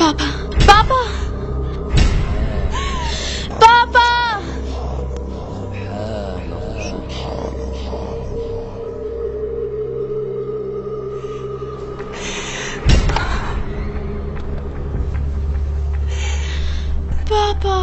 पापा, पापा, पापा। पापा,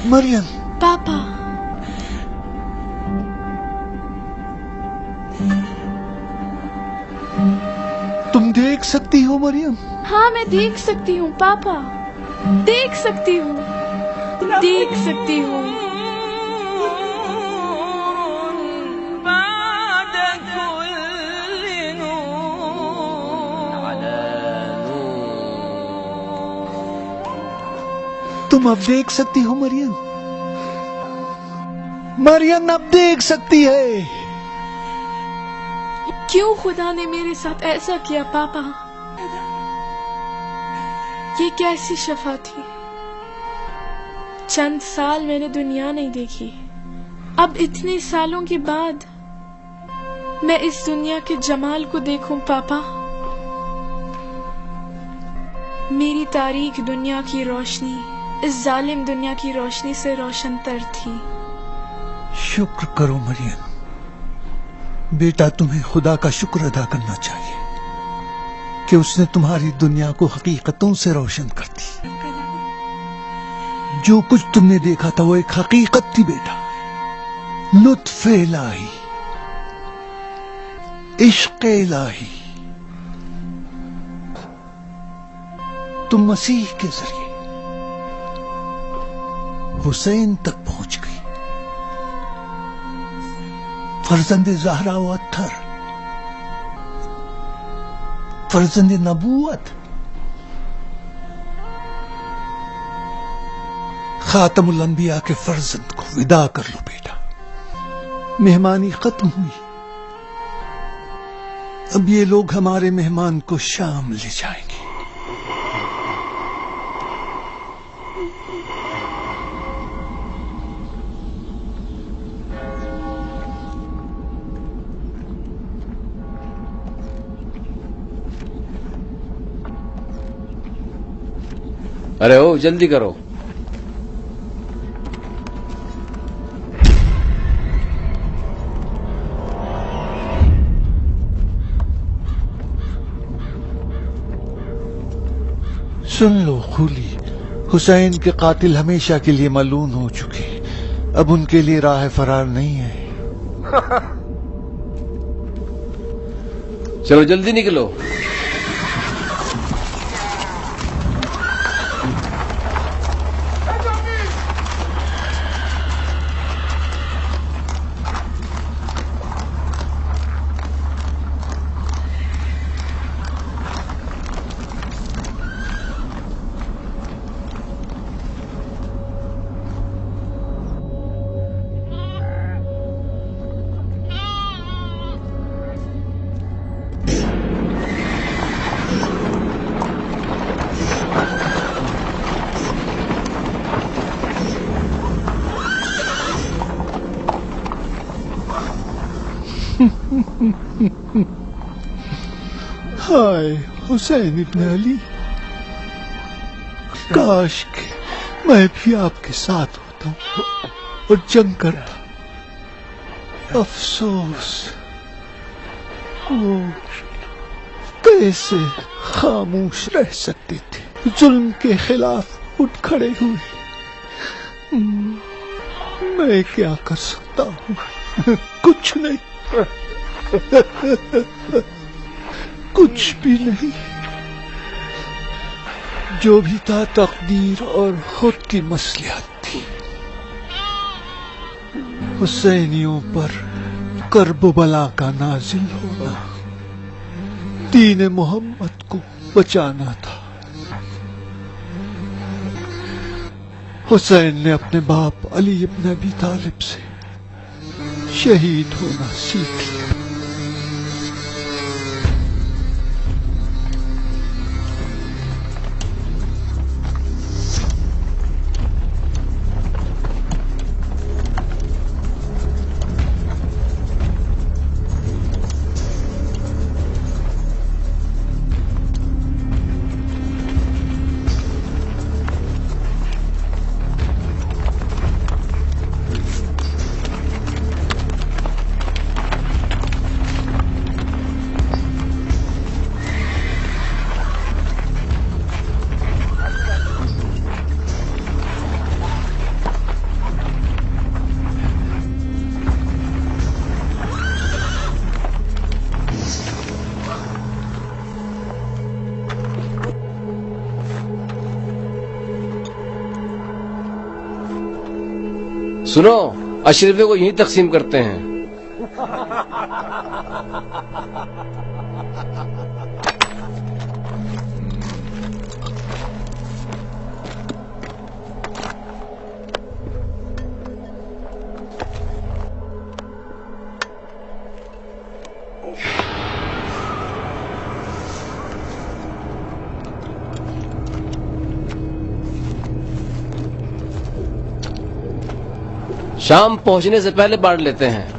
मरियम। पापा, तुम देख सकती हो मरियम? हाँ मैं देख सकती हूँ पापा, देख सकती हूँ, देख सकती हूँ। तुम अब देख सकती हो मरियम? मरियम अब देख सकती है। क्यों खुदा ने मेरे साथ ऐसा किया पापा? ये कैसी शफा थी? चंद साल मैंने दुनिया नहीं देखी, अब इतने सालों के बाद मैं इस दुनिया के जमाल को देखूं पापा। मेरी तारीख दुनिया की रोशनी इस जालिम दुनिया की रोशनी से रोशन तर थी। शुक्र करो मरियम, बेटा तुम्हें खुदा का शुक्र अदा करना चाहिए कि उसने तुम्हारी दुनिया को हकीकतों से रोशन कर दी। जो कुछ तुमने देखा था वो एक हकीकत थी बेटा, लुत्फ इलाही, इश्क इलाही। तुम मसीह के जरिए हुसैन तक पहुंच गई। फर्जंद ज़हरा व अत्थर, फर्जंद नबूवत, खातमुल अंबिया के फर्जंद को विदा कर लो बेटा। मेहमानी खत्म हुई, अब ये लोग हमारे मेहमान को शाम ले जाएंगे। अरे ओ जल्दी करो। सुन लो खूली, हुसैन के कातिल हमेशा के लिए मलून हो चुके, अब उनके लिए राह फरार नहीं है। चलो जल्दी निकलो। हाय हुसैन इब्न अली, काश कि मैं भी आपके साथ होता। और जंग करना। अफसोस, वो कैसे खामोश रह सकते थे, जुल्म के खिलाफ उठ खड़े हुए। मैं क्या कर सकता हूँ? कुछ नहीं। कुछ भी नहीं। जो भी था तकदीर और खुद की मसलिहत थी। हुसैनियों पर कर्बला का नाजिल होना, दीन मोहम्मद को बचाना था। हुसैन ने अपने बाप अली इब्न अबी तालिब से शहीद होना सीख लिया। सुनो, अशरफे को यहीं तकसीम करते हैं। शाम पहुंचने से पहले बांट लेते हैं।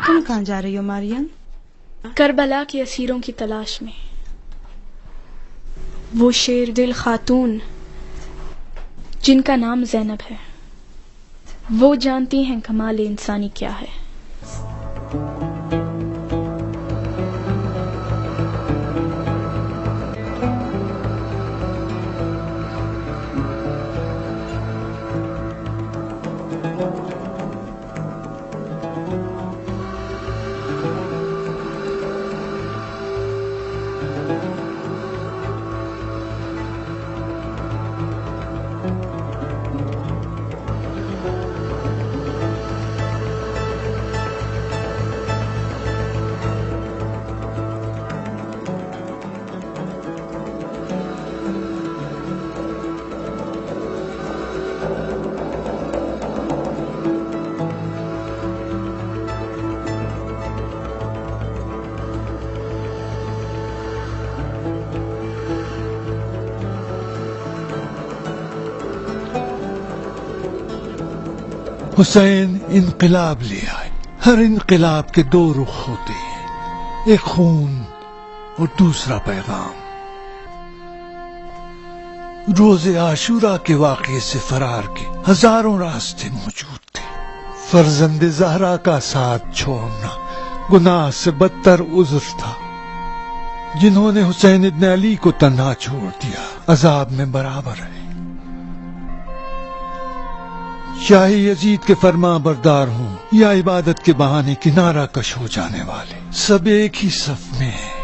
तुम कहाँ जा रही हो मारियम? करबला के असीरों की तलाश में। वो शेर दिल खातून जिनका नाम ज़ैनब है, वो जानती हैं कमाल इंसानी क्या है। हुसैन इनकलाब ले आए। हर इनकलाब के दो रुख होते हैं, एक खून और दूसरा पैगाम। रोज़े आशूरा के वाक़ये से फरार के हजारों रास्ते मौजूद थे। फर्जंद ज़हरा का साथ छोड़ना गुनाह से बदतर उज़्र था। जिन्होंने हुसैन इब्न अली को तन्हा छोड़ दिया अजाब में बराबर है। शाही यजीद के फरमा बरदार हूं या इबादत के बहाने किनारा कश हो जाने वाले, सब एक ही सफ में हैं।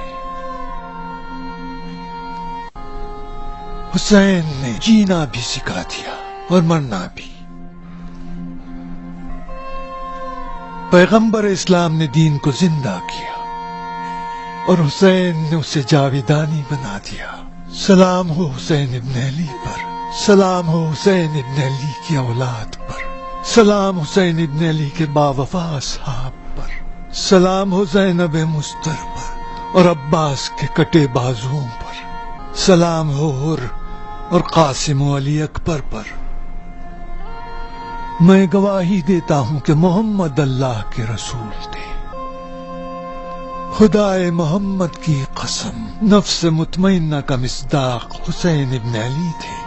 हुसैन ने जीना भी सिखा दिया और मरना भी। पैगंबर इस्लाम ने दीन को जिंदा किया और हुसैन ने उसे जावेदानी बना दिया। सलाम हो हुसैन इब्न अली पर, सलाम हो हुसैन इब्न अली की औलाद पर, सलाम हुसैन इब्न अली के बावफा असहाब पर, सलाम हो ज़ैनब मुस्तर पर और अब्बास के कटे बाजुओं पर, सलाम हो हुर और कासिम अली अकबर पर। मैं गवाही देता हूं कि मोहम्मद अल्लाह के रसूल थे। खुदाए मोहम्मद की कसम, नफ्स मुतमइन्ना का मिस्दाक हुसैन इब्न अली थे।